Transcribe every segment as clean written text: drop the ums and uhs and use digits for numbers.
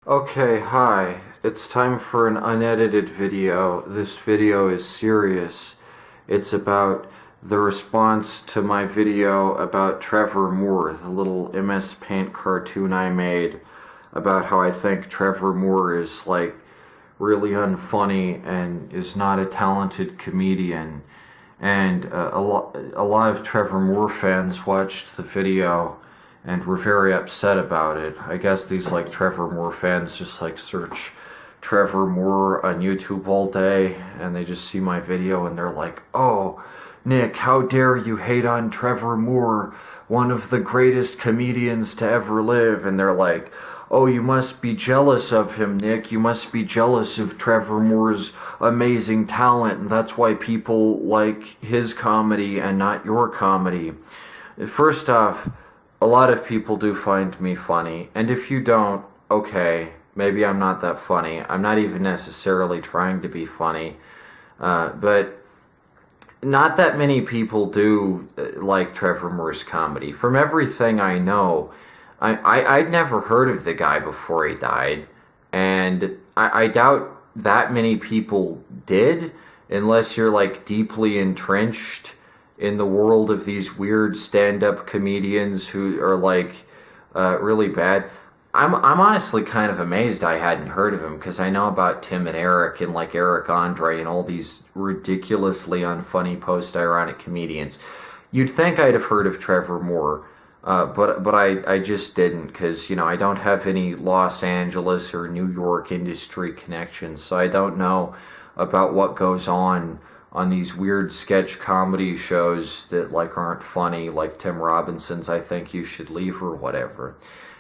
Okay, hi. It's time for an unedited video. This video is serious. It's about the response to my video about Trevor Moore, the little MS Paint cartoon I made about how I think Trevor Moore is really unfunny and is not a talented comedian. And a lot of Trevor Moore fans watched the video and were very upset about it. I guess these Trevor Moore fans just search Trevor Moore on YouTube all day and they just see my video and they're like, "Oh, Nick, how dare you hate on Trevor Moore, one of the greatest comedians to ever live?" And they're like, "Oh, you must be jealous of him, Nick. You must be jealous of Trevor Moore's amazing talent, and that's why people like his comedy and not your comedy." First off, a lot of people do find me funny, and if you don't, okay, maybe I'm not that funny. I'm not even necessarily trying to be funny, but not that many people do like Trevor Moore's comedy. From everything I know, I'd never heard of the guy before he died, and I doubt that many people did, unless you're deeply entrenched in the world of these weird stand-up comedians who are really bad. I'm honestly kind of amazed I hadn't heard of him, because I know about Tim and Eric and Eric Andre and all these ridiculously unfunny post-ironic comedians. You'd think I'd have heard of Trevor Moore, but I just didn't, because I don't have any Los Angeles or New York industry connections, so I don't know about what goes on these weird sketch comedy shows that aren't funny, like Tim Robinson's I Think You Should Leave or whatever.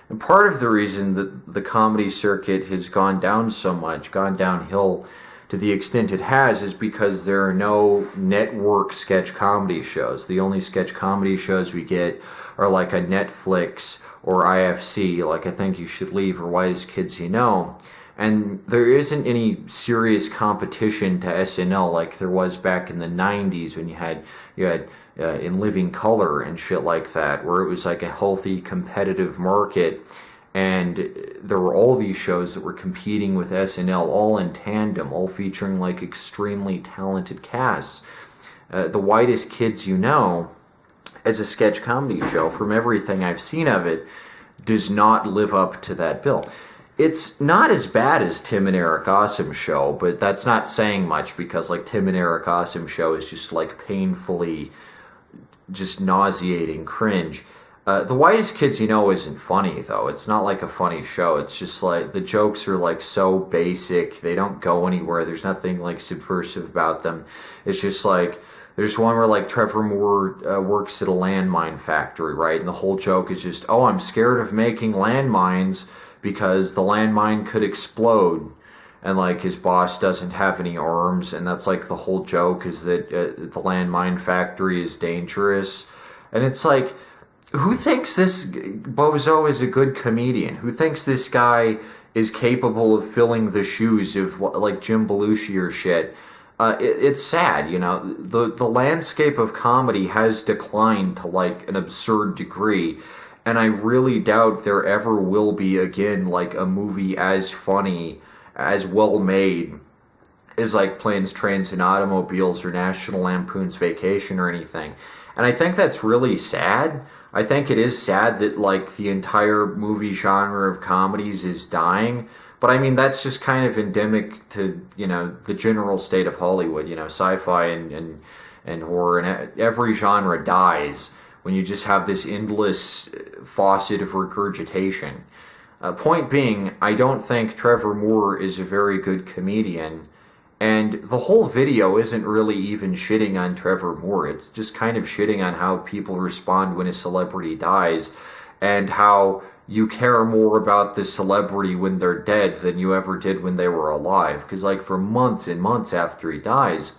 And part of the reason that the comedy circuit has gone downhill to the extent it has, is because there are no network sketch comedy shows. The only sketch comedy shows we get are a Netflix or IFC, like I Think You Should Leave or Whitest Kids You Know. And there isn't any serious competition to SNL like there was back in the 90s when you had In Living Color and shit like that, where it was a healthy competitive market, and there were all these shows that were competing with SNL all in tandem, all featuring extremely talented casts. The Whitest Kids You Know, as a sketch comedy show, from everything I've seen of it, does not live up to that bill. It's not as bad as Tim and Eric Awesome Show, but that's not saying much, because Tim and Eric Awesome Show is just painfully just nauseating cringe. The Whitest Kids You Know isn't funny, though. It's not a funny show. It's just the jokes are so basic. They don't go anywhere. There's nothing subversive about them. It's just there's one where Trevor Moore works at a landmine factory, right? And the whole joke is just, "Oh, I'm scared of making landmines because the landmine could explode," and his boss doesn't have any arms, and that's the whole joke, is that the landmine factory is dangerous. And it's who thinks this bozo is a good comedian? Who thinks this guy is capable of filling the shoes of Jim Belushi or shit? It's sad, the landscape of comedy has declined to an absurd degree. And I really doubt there ever will be again a movie as funny, as well made as Planes, Trains, and Automobiles or National Lampoon's Vacation or anything. And I think that's really sad. I think it is sad that the entire movie genre of comedies is dying. But I mean, that's just kind of endemic to the general state of Hollywood. Sci-fi and horror, and every genre dies when you just have this endless faucet of regurgitation. Point being, I don't think Trevor Moore is a very good comedian, and the whole video isn't really even shitting on Trevor Moore. It's just kind of shitting on how people respond when a celebrity dies, and how you care more about the celebrity when they're dead than you ever did when they were alive. Because for months and months after he dies,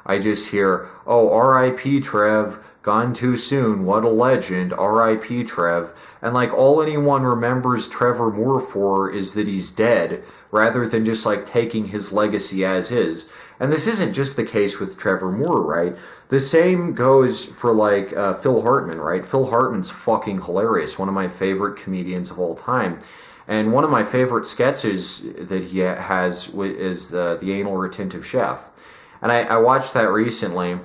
I just hear, "Oh, R.I.P. Trev, gone too soon, what a legend, R.I.P. Trev." And all anyone remembers Trevor Moore for is that he's dead, rather than just taking his legacy as is. And this isn't just the case with Trevor Moore, right? The same goes for Phil Hartman, right? Phil Hartman's fucking hilarious, one of my favorite comedians of all time. And one of my favorite sketches that he has is the anal retentive chef. And I watched that recently,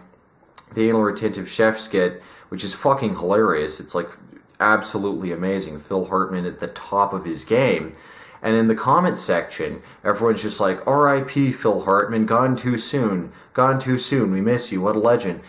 the anal retentive chef skit, which is fucking hilarious. It's like absolutely amazing. Phil Hartman at the top of his game. And in the comment section, everyone's just like, R.I.P. Phil Hartman, gone too soon, we miss you, what a legend.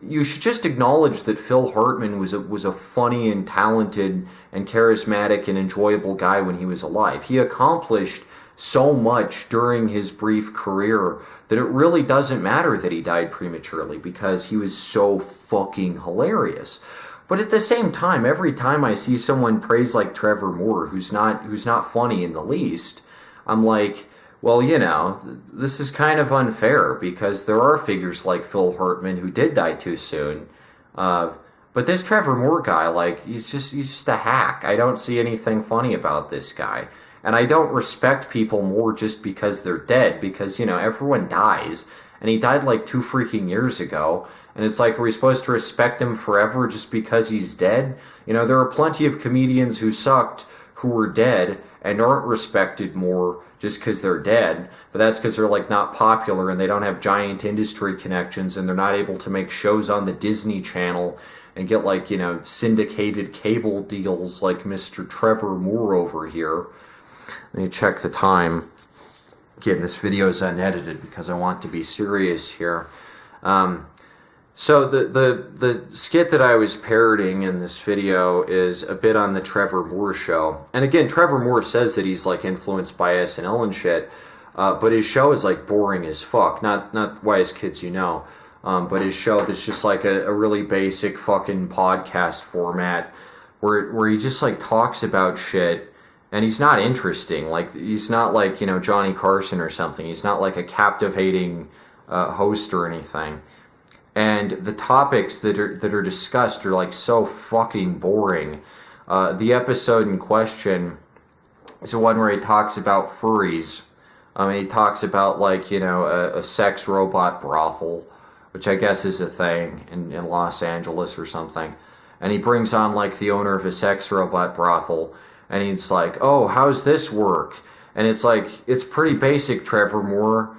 You should just acknowledge that Phil Hartman was a funny and talented and charismatic and enjoyable guy when he was alive. He accomplished so much during his brief career that it really doesn't matter that he died prematurely because he was so fucking hilarious. But at the same time, every time I see someone praise like Trevor Moore, who's not funny in the least, I'm like, well, you know, this is kind of unfair because there are figures like Phil Hartman who did die too soon. But this Trevor Moore guy, like, he's just a hack. I don't see anything funny about this guy. And I don't respect people more just because they're dead, because, you know, everyone dies. And he died like 2 freaking years ago. And it's like, are we supposed to respect him forever just because he's dead? You know, there are plenty of comedians who sucked who were dead and aren't respected more just because they're dead. But that's because they're like not popular and they don't have giant industry connections and they're not able to make shows on the Disney Channel and get like, you know, syndicated cable deals like Mr. Trevor Moore over here. Let me check the time. Again, this video is unedited because I want to be serious here. So the skit that I was parroting in this video is a bit on the Trevor Moore show. And again, Trevor Moore says that he's like influenced by SNL and shit, but his show is like boring as fuck. Not Wise Kids You Know, but his show that's just like a really basic fucking podcast format where he just like talks about shit. And he's not interesting. Like, he's not like, you know, Johnny Carson or something. He's not like a captivating host or anything. And the topics that are discussed are like so fucking boring. The episode in question is the one where he talks about furries. He talks about like, you know, a sex robot brothel, which I guess is a thing in Los Angeles or something. And he brings on like the owner of a sex robot brothel. And he's like, oh, how's this work? And it's like, it's pretty basic, Trevor Moore.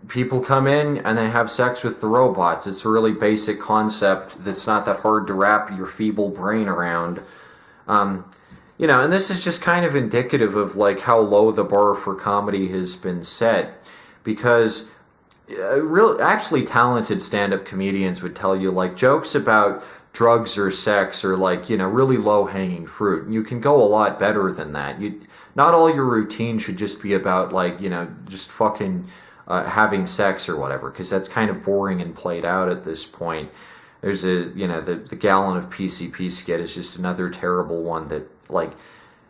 People come in and they have sex with the robots. It's a really basic concept that's not that hard to wrap your feeble brain around. You know, and this is just kind of indicative of like how low the bar for comedy has been set. Because actually talented stand-up comedians would tell you like jokes about drugs or sex are like, you know, really low-hanging fruit. You can go a lot better than that. Not all your routine should just be about like, you know, just fucking having sex or whatever, because that's kind of boring and played out at this point. There's you know, the gallon of PCP skit is just another terrible one that like,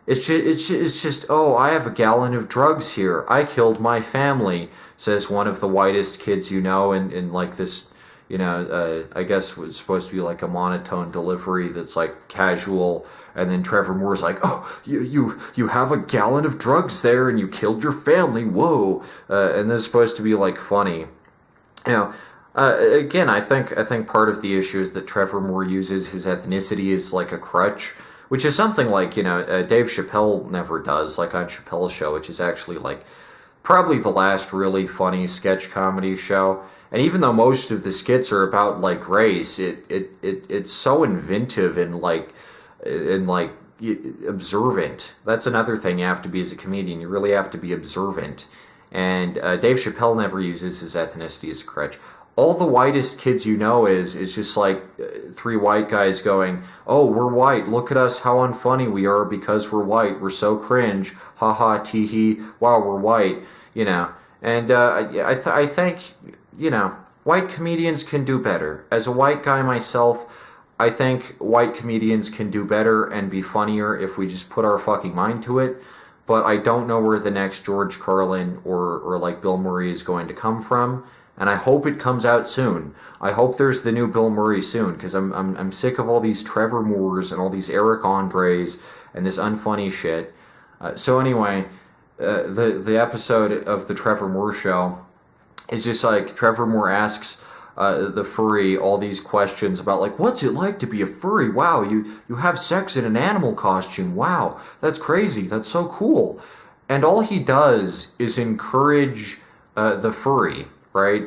it's just, oh, I have a gallon of drugs here. I killed my family, says one of the whitest kids you know, in like this, you know, I guess was supposed to be like a monotone delivery that's like casual, and then Trevor Moore's like, oh, you have a gallon of drugs there, and you killed your family, whoa, and this is supposed to be like funny, you know. Again, I think part of the issue is that Trevor Moore uses his ethnicity as like a crutch, which is something like, you know, Dave Chappelle never does, like on Chappelle's Show, which is actually like probably the last really funny sketch comedy show. And even though most of the skits are about like race, it's so inventive and like observant. That's another thing you have to be as a comedian. You really have to be observant. And Dave Chappelle never uses his ethnicity as a crutch. All the whitest kids you know is just like 3 white guys going, oh, we're white, look at us, how unfunny we are because we're white, we're so cringe, haha, tee-hee, wow, we're white, you know. And I think, you know, white comedians can do better. As a white guy myself, I think white comedians can do better and be funnier if we just put our fucking mind to it. But I don't know where the next George Carlin or like Bill Murray is going to come from. And I hope it comes out soon. I hope there's the new Bill Murray soon, because I'm sick of all these Trevor Moores and all these Eric Andres and this unfunny shit. So anyway, the episode of the Trevor Moore show is just like Trevor Moore asks the furry all these questions about, like, what's it like to be a furry? Wow, you have sex in an animal costume. Wow, that's crazy. That's so cool. And all he does is encourage the furry, right?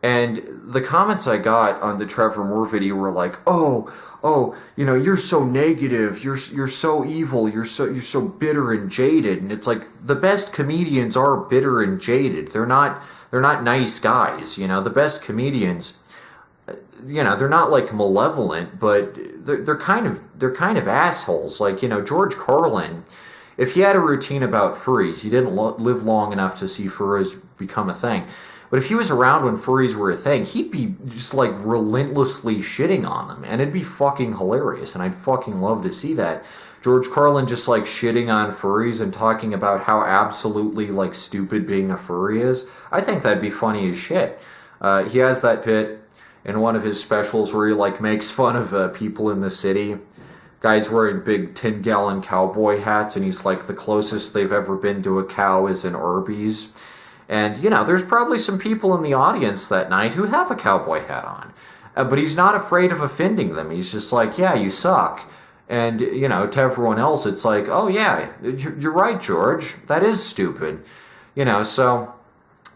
And the comments I got on the Trevor Moore video were like, oh, you're so negative, you're so evil, you're so bitter and jaded. And it's like, the best comedians are bitter and jaded. They're not nice guys. The best comedians, they're not like malevolent, but they're kind of assholes. Like, George Carlin, if he had a routine about furries, he didn't live long enough to see furries become a thing. But if he was around when furries were a thing, he'd be just like relentlessly shitting on them, and it'd be fucking hilarious, and I'd fucking love to see that. George Carlin just like shitting on furries and talking about how absolutely like stupid being a furry is. I think that'd be funny as shit. He has that bit in one of his specials where he like makes fun of people in the city. Guys wearing big 10-gallon cowboy hats, and he's like, the closest they've ever been to a cow is an Arby's. And, there's probably some people in the audience that night who have a cowboy hat on. But he's not afraid of offending them. He's just like, yeah, you suck. And, to everyone else, it's like, oh, yeah, you're right, George. That is stupid. So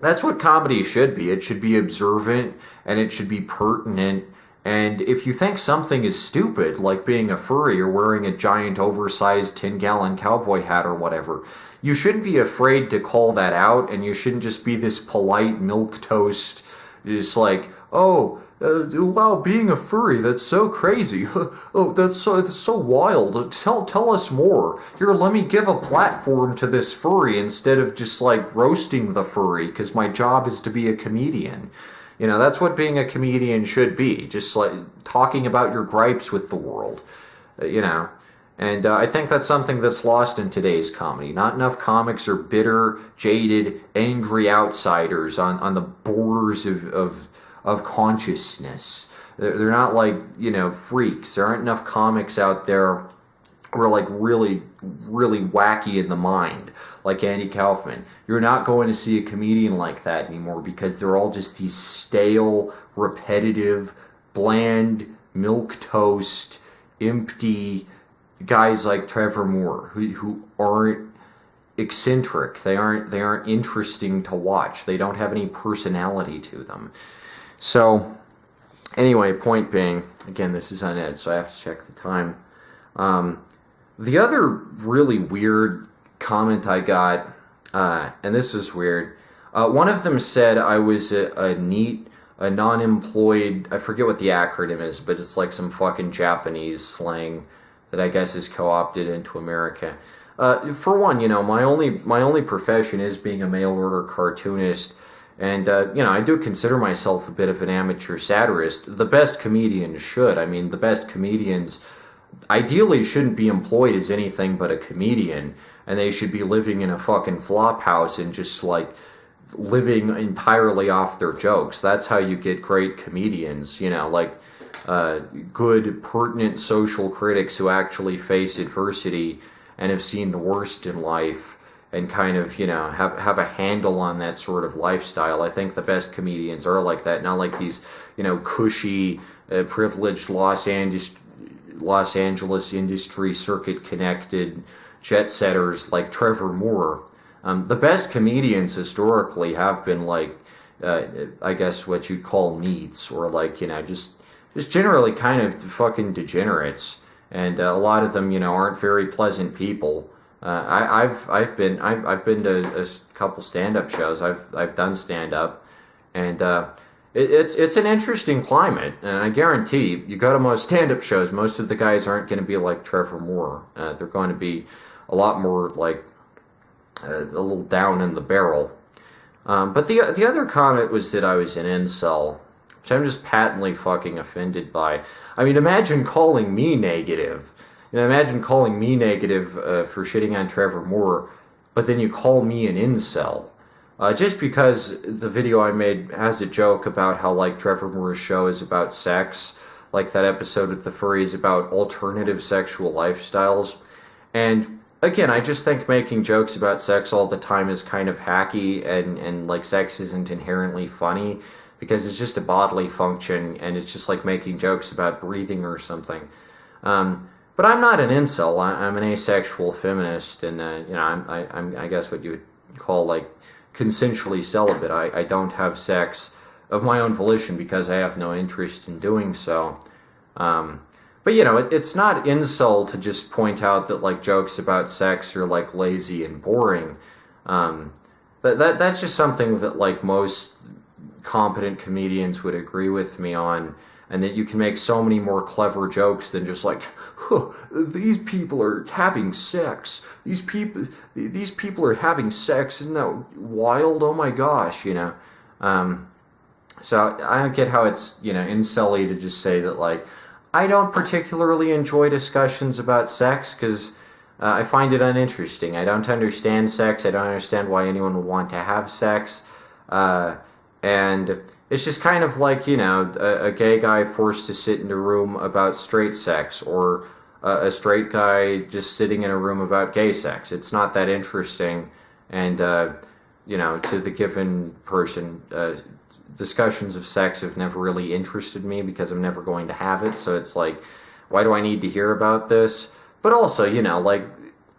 that's what comedy should be. It should be observant, and it should be pertinent. And if you think something is stupid, like being a furry or wearing a giant oversized 10-gallon cowboy hat or whatever, you shouldn't be afraid to call that out, and you shouldn't just be this polite milquetoast, just like, oh, wow, being a furry, that's so crazy. Oh, it's so wild. Tell us more. Here, let me give a platform to this furry instead of just like roasting the furry, because my job is to be a comedian. That's what being a comedian should be, just like talking about your gripes with the world, And I think that's something that's lost in today's comedy. Not enough comics are bitter, jaded, angry outsiders on the borders of consciousness. They're not like, freaks. There aren't enough comics out there who are like really, really wacky in the mind, like Andy Kaufman. You're not going to see a comedian like that anymore because they're all just these stale, repetitive, bland, milquetoast, empty guys like Trevor Moore who aren't eccentric. They aren't interesting to watch. They don't have any personality to them. So anyway, point being, again, this is unedited, so I have to check the time. The other really weird comment I got, and this is weird, one of them said I was a non-employed, I forget what the acronym is, but it's like some fucking Japanese slang that I guess is co-opted into America. For one, my only profession is being a mail order cartoonist, and I do consider myself a bit of an amateur satirist. The best comedians should. I mean, the best comedians ideally shouldn't be employed as anything but a comedian, and they should be living in a fucking flop house and just like living entirely off their jokes. That's how you get great comedians, good, pertinent social critics who actually face adversity and have seen the worst in life and kind of, have a handle on that sort of lifestyle. I think the best comedians are like that, not like these, cushy, privileged Los Angeles industry circuit connected jet setters like Trevor Moore. The best comedians historically have been like, I guess what you'd call neats, or like, just generally kind of fucking degenerates, and a lot of them, aren't very pleasant people. I've been to a couple stand-up shows. I've done stand-up, and it's an interesting climate. And I guarantee you go to most stand-up shows, most of the guys aren't going to be like Trevor Moore. They're going to be a lot more like a little down in the barrel. But the other comment was that I was an incel, which I'm just patently fucking offended by. I mean, imagine calling me negative. Imagine calling me negative for shitting on Trevor Moore, but then you call me an incel. Just because the video I made has a joke about how, like, Trevor Moore's show is about sex, like that episode with the furries about alternative sexual lifestyles. And again, I just think making jokes about sex all the time is kind of hacky, and like, sex isn't inherently funny. because it's just a bodily function, and it's just like making jokes about breathing or something. But I'm not an incel. I'm an asexual feminist, and I guess what you would call like consensually celibate. I don't have sex of my own volition because I have no interest in doing so. But it's not incel to just point out that like jokes about sex are like lazy and boring. That's just something that like most competent comedians would agree with me on, and that you can make so many more clever jokes than just like, huh, these people are having sex. These people are having sex. Isn't that wild? Oh my gosh, So I don't get how it's, incel-y to just say that, like, I don't particularly enjoy discussions about sex because I find it uninteresting. I don't understand sex. I don't understand why anyone would want to have sex. And it's just kind of like, a gay guy forced to sit in a room about straight sex, or a straight guy just sitting in a room about gay sex. It's not that interesting. And, to the given person, discussions of sex have never really interested me because I'm never going to have it. So it's like, why do I need to hear about this? But also, like,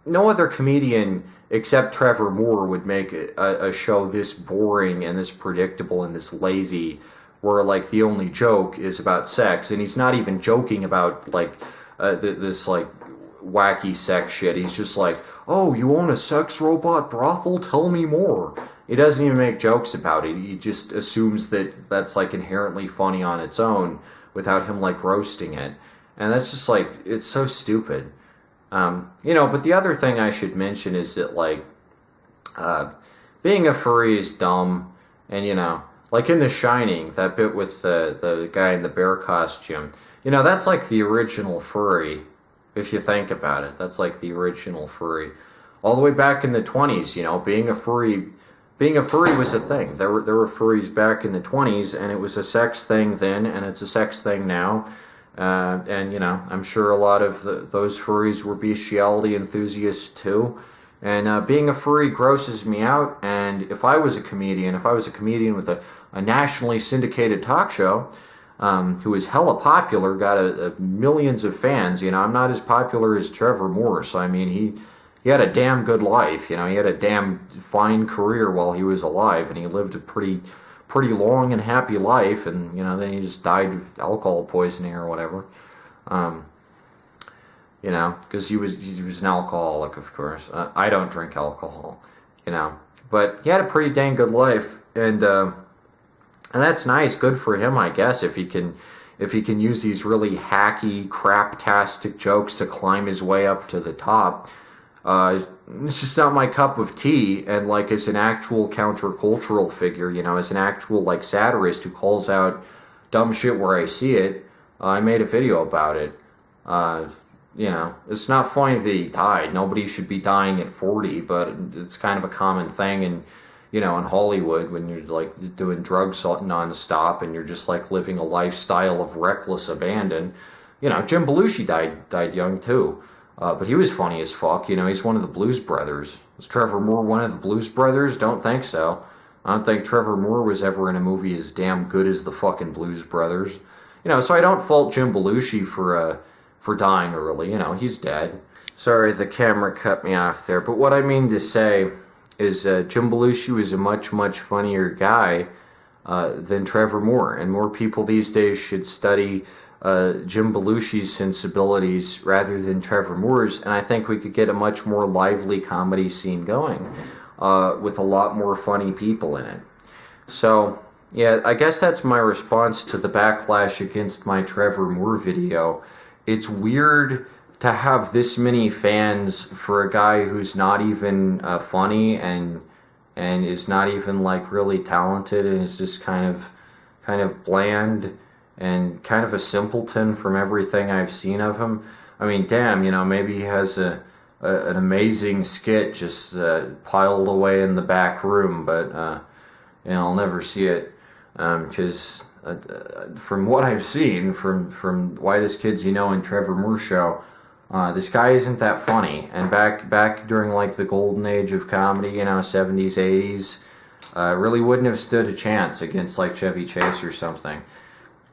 no other comedian except Trevor Moore would make a show this boring and this predictable and this lazy, where like the only joke is about sex, and he's not even joking about like this like wacky sex shit. He's just like, oh, you own a sex robot brothel? Tell me more. He doesn't even make jokes about it. He just assumes that that's like inherently funny on its own without him like roasting it. And that's just like, it's so stupid. But the other thing I should mention is that like, being a furry is dumb. And like in The Shining, that bit with the guy in the bear costume, that's like the original furry. If you think about it, that's like the original furry. All the way back in the 20s, being a furry was a thing. There were furries back in the 20s, and it was a sex thing then, and it's a sex thing now. And I'm sure a lot of those furries were bestiality enthusiasts too. And being a furry grosses me out. And if I was a comedian with a nationally syndicated talk show, who is hella popular, got millions of fans, I'm not as popular as Trevor Moore. So I mean, he had a damn good life. He had a damn fine career while he was alive, and he lived a pretty long and happy life, and then he just died of alcohol poisoning or whatever. Because he was an alcoholic, of course. I don't drink alcohol, but he had a pretty dang good life, and that's nice, good for him, I guess, if he can use these really hacky, craptastic jokes to climb his way up to the top. It's just not my cup of tea, and like as an actual countercultural figure, as an actual like satirist who calls out dumb shit where I see it, I made a video about it. It's not funny that he died. Nobody should be dying at 40, but it's kind of a common thing in Hollywood when you're like doing drugs nonstop and you're just like living a lifestyle of reckless abandon. Jim Belushi died young too. But he was funny as fuck. He's one of the Blues Brothers. Was Trevor Moore one of the Blues Brothers? Don't think so. I don't think Trevor Moore was ever in a movie as damn good as the fucking Blues Brothers. So I don't fault Jim Belushi for dying early. He's dead. Sorry, the camera cut me off there. But what I mean to say is Jim Belushi was a much, much funnier guy than Trevor Moore. And more people these days should study Jim Belushi's sensibilities rather than Trevor Moore's, and I think we could get a much more lively comedy scene going with a lot more funny people in it. So, yeah, I guess that's my response to the backlash against my Trevor Moore video. It's weird to have this many fans for a guy who's not even funny and is not even like really talented and is just kind of bland and kind of a simpleton from everything I've seen of him. I mean, damn, maybe he has an amazing skit just piled away in the back room, but I'll never see it because from what I've seen from Whitest Kids You Know and Trevor Moore show, this guy isn't that funny. And back during like the golden age of comedy, 70s, 80s, Really wouldn't have stood a chance against like Chevy Chase or something.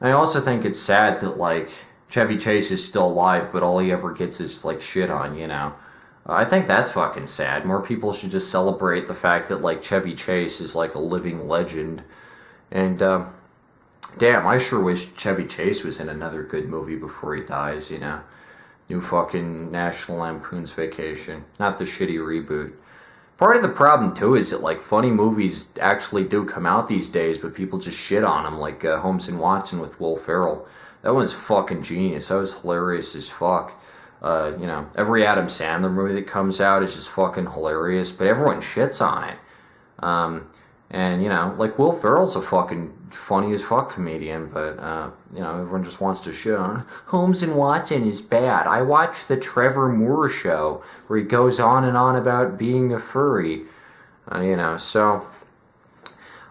I also think it's sad that like Chevy Chase is still alive, but all he ever gets is like shit on, you know. I think that's fucking sad. More people should just celebrate the fact that like Chevy Chase is like a living legend. And damn, I sure wish Chevy Chase was in another good movie before he dies, you know. New fucking National Lampoon's Vacation, not the shitty reboot. Part of the problem, too, is that, like, funny movies actually do come out these days, but people just shit on them, like Holmes and Watson with Will Ferrell. That one's fucking genius. That was hilarious as fuck. You know, every Adam Sandler movie that comes out is just fucking hilarious, but everyone shits on it. And, you know, like, Will Ferrell's a fucking funny as fuck comedian, but, you know, everyone just wants to shit on it. Holmes and Watson is bad. I watched the Trevor Moore show, where he goes on and on about being a furry. You know, so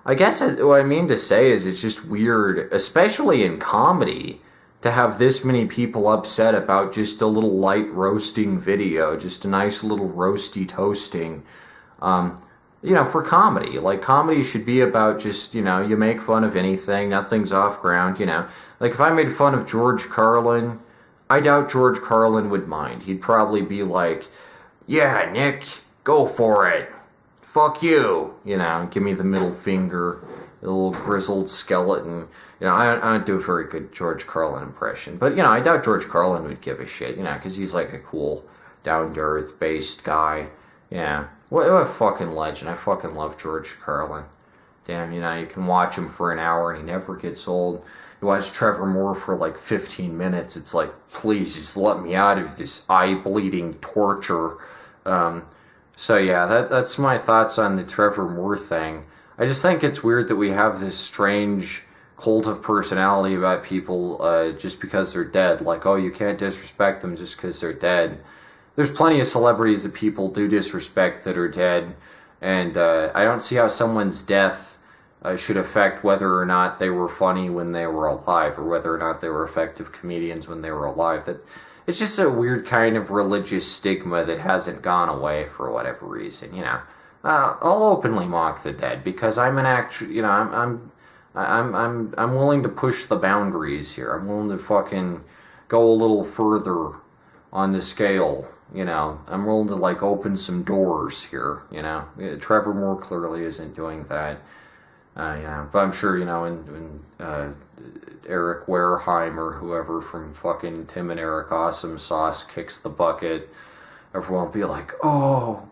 I guess what I mean to say is it's just weird, especially in comedy, to have this many people upset about just a little light roasting video, just a nice little roasty toasting. You know, for comedy. Like, comedy should be about just, you know, you make fun of anything, nothing's off ground, you know. Like, if I made fun of George Carlin, I doubt George Carlin would mind. He'd probably be like, yeah, Nick, go for it. Fuck you. You know, give me the middle finger, the little grizzled skeleton. You know, I don't do a very good George Carlin impression. But, you know, I doubt George Carlin would give a shit, you know, because he's like a cool, down-to-earth based guy. Yeah. What a fucking legend. I fucking love George Carlin. Damn, you know, you can watch him for an hour and he never gets old. You watch Trevor Moore for like 15 minutes. It's like, please, just let me out of this eye-bleeding torture. So yeah, that's my thoughts on the Trevor Moore thing. I just think it's weird that we have this strange cult of personality about people just because they're dead. Like, oh, you can't disrespect them just because they're dead. There's plenty of celebrities that people do disrespect that are dead, and I don't see how someone's death should affect whether or not they were funny when they were alive, or whether or not they were effective comedians when they were alive. That it's just a weird kind of religious stigma that hasn't gone away for whatever reason. You know, I'll openly mock the dead because I'm an actual. You know, I'm willing to push the boundaries here. I'm willing to fucking go a little further on the scale. You know, I'm willing to, like, open some doors here, you know. Trevor Moore clearly isn't doing that, you know. But I'm sure, you know, when Eric Wareheim or whoever from fucking Tim and Eric Awesome Sauce kicks the bucket, everyone will be like, oh,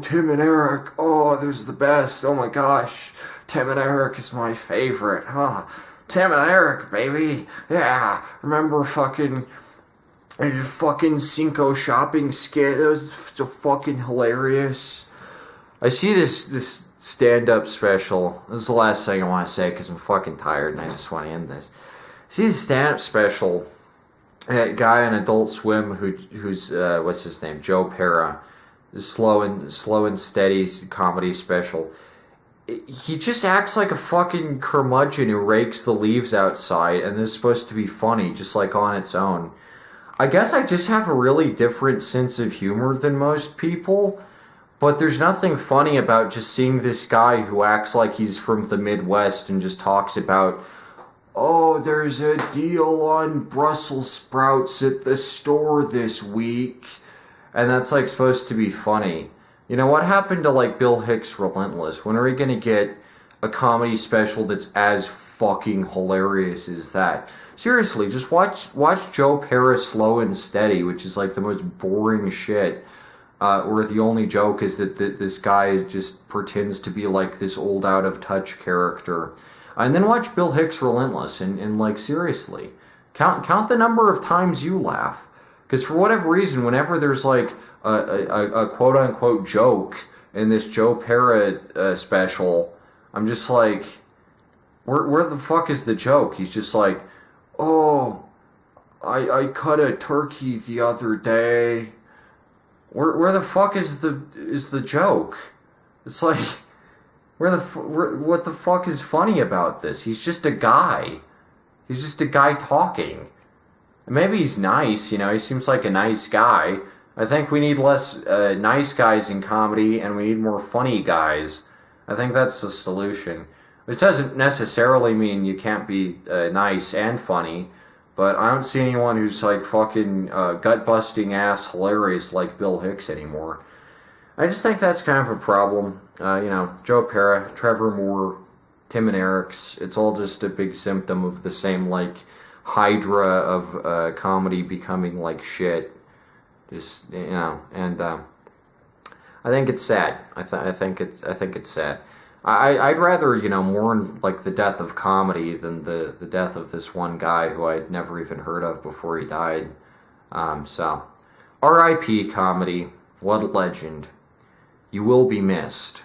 Tim and Eric, oh, there's the best, oh my gosh, Tim and Eric is my favorite, huh? Tim and Eric, baby, yeah, remember fucking Cinco shopping skit. That was so fucking hilarious. I see this stand-up special. This is the last thing I want to say because I'm fucking tired and I just want to end this. I see this stand-up special. That guy on Adult Swim who's what's his name? Joe Pera. This slow and steady comedy special. He just acts like a fucking curmudgeon who rakes the leaves outside, and this is supposed to be funny, just like on its own. I guess I just have a really different sense of humor than most people, but there's nothing funny about just seeing this guy who acts like he's from the Midwest and just talks about, oh, there's a deal on Brussels sprouts at the store this week, and that's like supposed to be funny. You know, what happened to like Bill Hicks' Relentless? When are we gonna get a comedy special that's as fucking hilarious as that? Seriously, just watch Joe Pera Slow and Steady, which is like the most boring shit, where the only joke is that this guy just pretends to be like this old out-of-touch character. And then watch Bill Hicks' Relentless, and like, seriously, count the number of times you laugh. Because for whatever reason, whenever there's like a quote-unquote joke in this Joe Pera special, I'm just like, where the fuck is the joke? He's just like, oh, I cut a turkey the other day. Where the fuck is the joke? It's like, what the fuck is funny about this? He's just a guy. He's just a guy talking. Maybe he's nice, you know, he seems like a nice guy. I think we need less nice guys in comedy, and we need more funny guys. I think that's the solution. Which doesn't necessarily mean you can't be nice and funny, but I don't see anyone who's like fucking gut-busting ass hilarious like Bill Hicks anymore. I just think that's kind of a problem. Joe Pera, Trevor Moore, Tim and Eric's, it's all just a big symptom of the same like hydra of comedy becoming like shit. Just and I think it's sad. I think it's sad. I'd rather mourn like the death of comedy than the death of this one guy who I'd never even heard of before he died. So, R.I.P. comedy. What a legend. You will be missed.